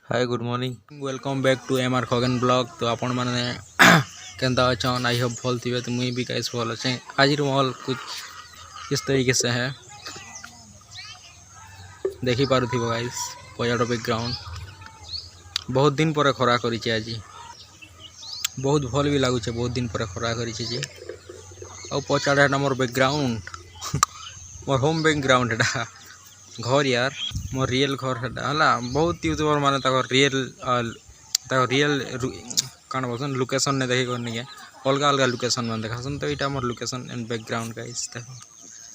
Hi good morning welcome back to M R Khagan blog. तो आपण मैंने केंदा अच्छन आई होप भल थी। तो मुई भी कैसे भल अच्छे। आज माहौल कुछ इस तरीके से है, देखी पार्थी गाइस पजाड़ बैकग्राउंड। बहुत दिन पर खरा करी आज, बहुत भल भी लगुच। बहुत दिन पर खरा करी और पचाड़ा मोर बैकग्राउंड मोर होम बैकग्राउंड है घर यार, मोर रियल घर है। बहुत यूट्यूबर माने रियल कौन बोलसन लोकेशन ने देखी करनी अलग अलग लोकेशन में देखासन। तो यहाँ मोर लोकेशन एंड बैकग्राउंड गाइस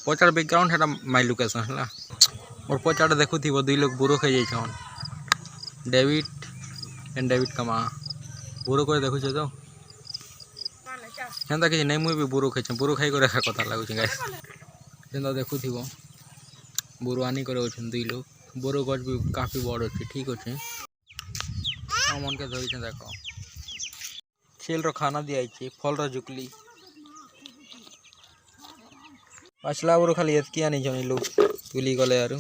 पचाड़ बैकग्राउंड है माय लोकेशन है। मोर पचाड़ देखु थी दुई लोग बुरो खाई जान डेविड एंड डेविड कमा बुरो कर देखु तो हेन्ता कि नहीं मुझे भी बुरो खाई बुरो खाई कर कथा लगुच गाइस। जेनता देखु थी बुरो आनी करे दुई लोग बोरो गछ भी काफी बड़ अच्छे ठीक अच्छे। मन के धरी देख छेल रो खाना दिया फल रो जुकली पछला बुरो खाली एतकी आनी छन लोग तुली गले यार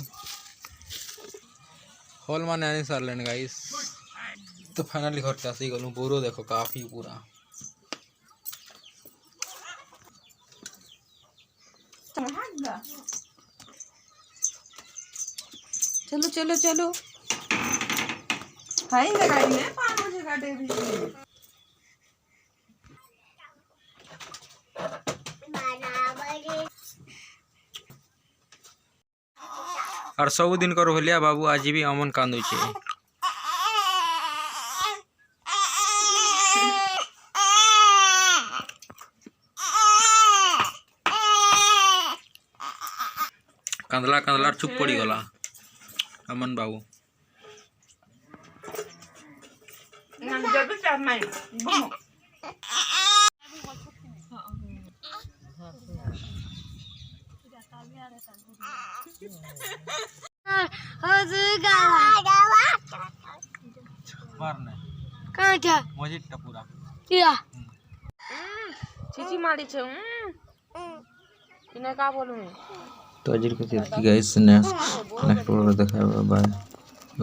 फल माने आनी सारे गाइस। तो फाइनली घर के आसी गलु बोरो देखो काफी पूरा चलो चलो चलो हाई गाड़ी में 5 बजे का डेरी और सब दिन कर भलिया बाबू आज भी अमन कांदु छे। कांदला कांदला चुप पड़ी गला अमन बाबू। पूरा चीची मारी छे इने का बोलू। तो अजीर के गाइस नेक्स्ट वीडियो देखा बाय।